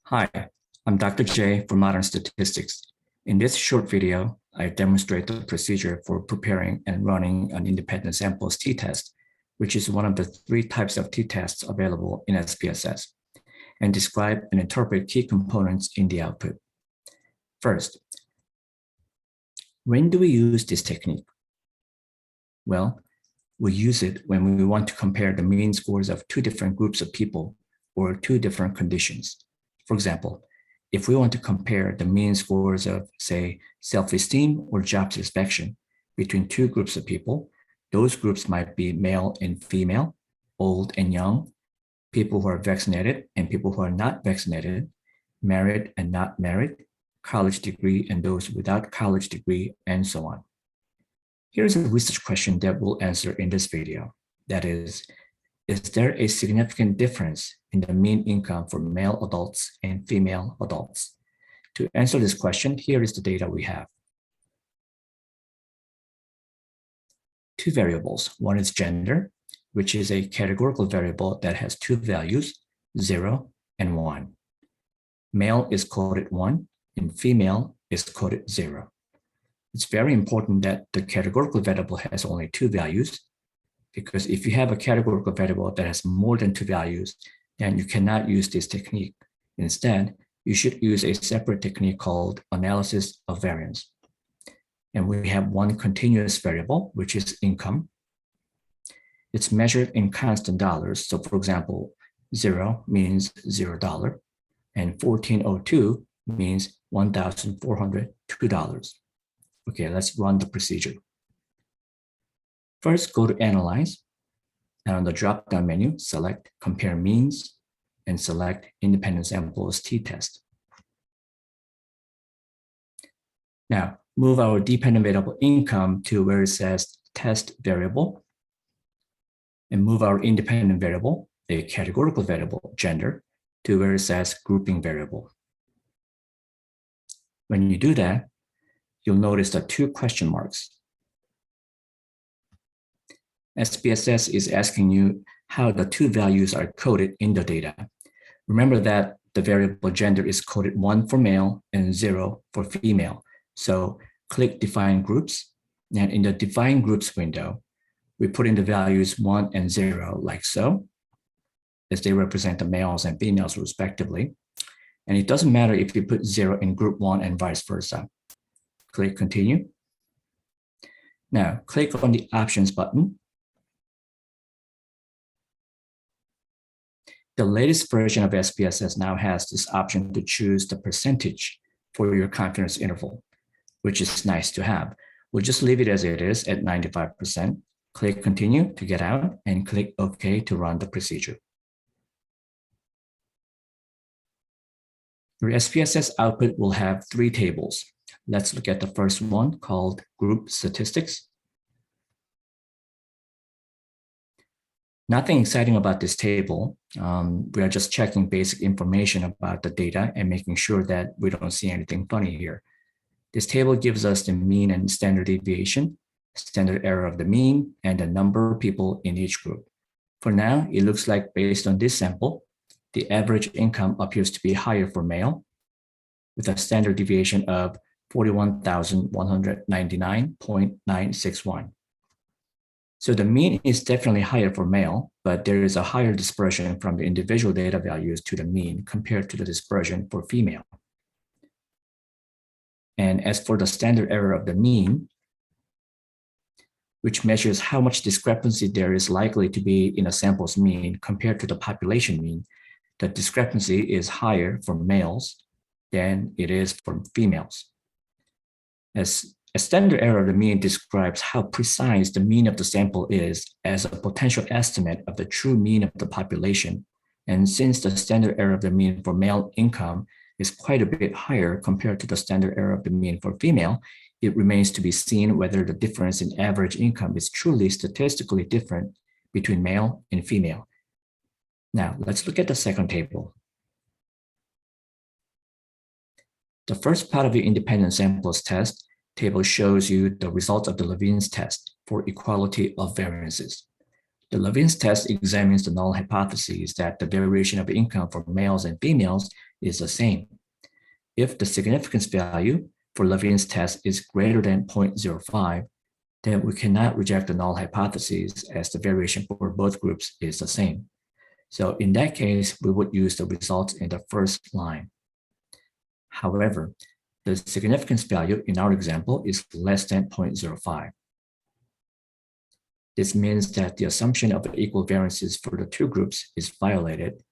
Hi, I'm Dr. J for Modern Statistics. In this short video, I demonstrate the procedure for preparing and running an independent samples t-test, which is one of the three types of t-tests available in SPSS, and describe and interpret key components in the output. First, when do we use this technique? Well, we use it when we want to compare the mean scores of two different groups of people or two different conditions. For example, if we want to compare the mean scores of, say, self-esteem or job satisfaction between two groups of people, those groups might be male and female, old and young, people who are vaccinated and people who are not vaccinated, married and not married, college degree and those without college degree, and so on. Here's a research question that we'll answer in this video. That is there a significant difference in the mean income for male adults and female adults? To answer this question, here is the data we have. Two variables. One is gender, which is a categorical variable that has two values, 0 and 1. Male is coded 1 and female is coded 0. It's very important that the categorical variable has only two values, because if you have a categorical variable that has more than two values, then you cannot use this technique. Instead, you should use a separate technique called analysis of variance. And we have one continuous variable, which is income. It's measured in constant dollars. So for example, 0 means $0, and 1402 means $1,402. Okay, let's run the procedure. First, go to Analyze, and on the drop-down menu, select Compare Means, and select Independent Samples T-Test. Now, move our dependent variable income to where it says Test Variable, and move our independent variable, a categorical variable, gender, to where it says Grouping Variable. When you do that, you'll notice the two question marks. SPSS is asking you how the two values are coded in the data. Remember that the variable gender is coded 1 for male and 0 for female. So click Define Groups, and in the Define Groups window, we put in the values 1 and 0 like so, as they represent the males and females respectively. And it doesn't matter if you put 0 in group 1 and vice versa. Click Continue. Now, click on the Options button. The latest version of SPSS now has this option to choose the percentage for your confidence interval, which is nice to have. We'll just leave it as it is at 95%. Click Continue to get out and click OK to run the procedure. Your SPSS output will have three tables. Let's look at the first one called Group Statistics. Nothing exciting about this table. We are just checking basic information about the data and making sure that we don't see anything funny here. This table gives us the mean and standard deviation, standard error of the mean, and the number of people in each group. For now, it looks like based on this sample, the average income appears to be higher for male, with a standard deviation of 41,199.961. So the mean is definitely higher for male, but there is a higher dispersion from the individual data values to the mean compared to the dispersion for female. And as for the standard error of the mean, which measures how much discrepancy there is likely to be in a sample's mean compared to the population mean, the discrepancy is higher for males than it is for females. As a standard error of the mean describes how precise the mean of the sample is as a potential estimate of the true mean of the population. And since the standard error of the mean for male income is quite a bit higher compared to the standard error of the mean for female, it remains to be seen whether the difference in average income is truly statistically different between male and female. Now, let's look at the second table. The first part of the independent samples test table shows you the results of the Levine's test for equality of variances. The Levine's test examines the null hypothesis that the variation of income for males and females is the same. If the significance value for Levine's test is greater than 0.05, then we cannot reject the null hypothesis as the variation for both groups is the same. So in that case, we would use the results in the first line. However, the significance value in our example is less than 0.05. This means that the assumption of equal variances for the two groups is violated.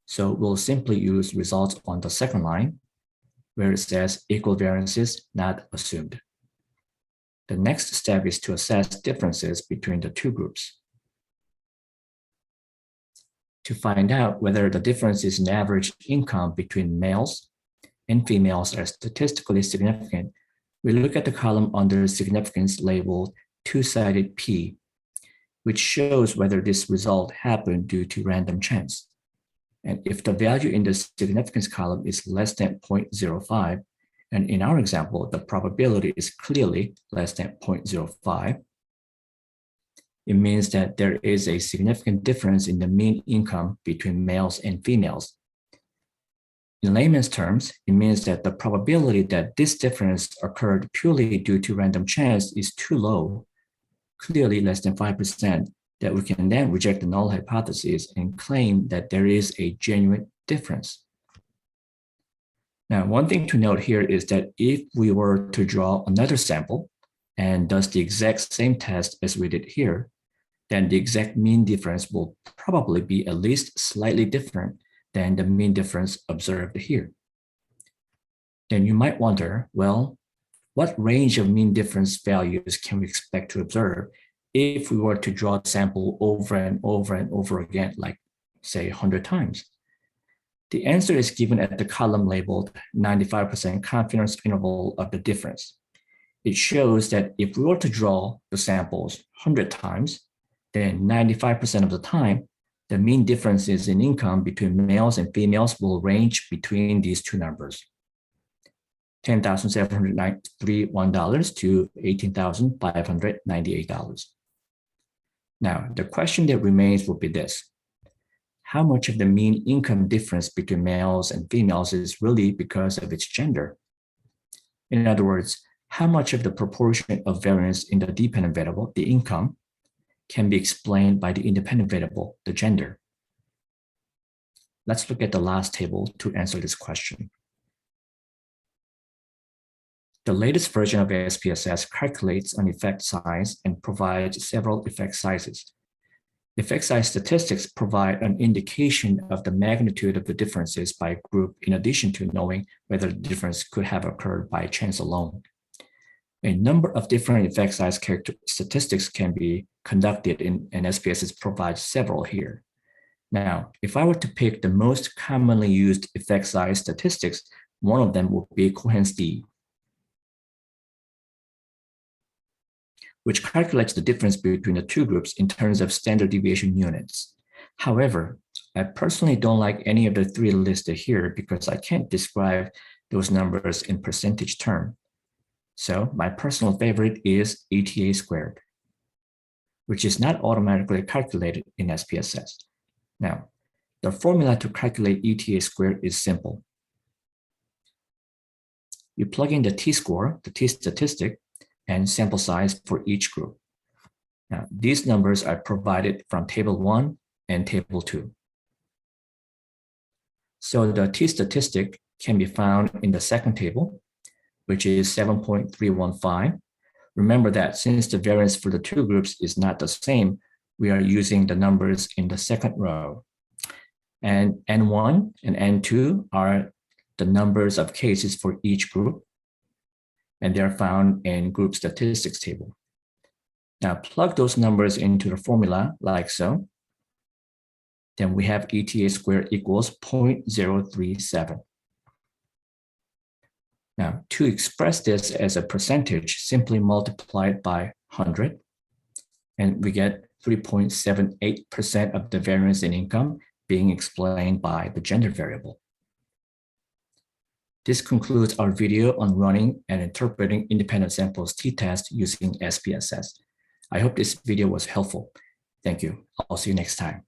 So we'll simply use results on the second line, where it says equal variances not assumed. The next step is to assess differences between the two groups. To find out whether the differences in average income between males and females are statistically significant, we look at the column under significance labeled two-sided P, which shows whether this result happened due to random chance. And if the value in the significance column is less than 0.05, and in our example, the probability is clearly less than 0.05, it means that there is a significant difference in the mean income between males and females. In layman's terms, it means that the probability that this difference occurred purely due to random chance is too low, clearly less than 5%, that we can then reject the null hypothesis and claim that there is a genuine difference. Now, one thing to note here is that if we were to draw another sample and does the exact same test as we did here, then the exact mean difference will probably be at least slightly different than the mean difference observed here. Then you might wonder, well, what range of mean difference values can we expect to observe if we were to draw the sample over and over and over again, like say 100 times? The answer is given at the column labeled 95% confidence interval of the difference. It shows that if we were to draw the samples 100 times, then 95% of the time, the mean differences in income between males and females will range between these two numbers, $10,731 to $18,598. Now, the question that remains will be this: how much of the mean income difference between males and females is really because of its gender? In other words, how much of the proportion of variance in the dependent variable, the income, can be explained by the independent variable, the gender? Let's look at the last table to answer this question. The latest version of SPSS calculates an effect size and provides several effect sizes. Effect size statistics provide an indication of the magnitude of the differences by group in addition to knowing whether the difference could have occurred by chance alone. A number of different effect size statistics can be conducted and SPSS provides several here. Now, if I were to pick the most commonly used effect size statistics, one of them would be Cohen's d, which calculates the difference between the two groups in terms of standard deviation units. However, I personally don't like any of the three listed here because I can't describe those numbers in percentage term. So my personal favorite is ETA squared, which is not automatically calculated in SPSS. Now, the formula to calculate ETA squared is simple. You plug in the t-score, the t-statistic, and sample size for each group. Now, these numbers are provided from Table 1 and Table 2. So the t-statistic can be found in the second table, which is 7.315. Remember that since the variance for the two groups is not the same, we are using the numbers in the second row. And N1 and N2 are the numbers of cases for each group, and they're found in group statistics table. Now plug those numbers into the formula like so. Then we have ETA squared equals 0.037. Now to express this as a percentage, simply multiply it by 100, and we get 3.78% of the variance in income being explained by the gender variable. This concludes our video on running and interpreting independent samples t-test using SPSS. I hope this video was helpful. Thank you. I'll see you next time.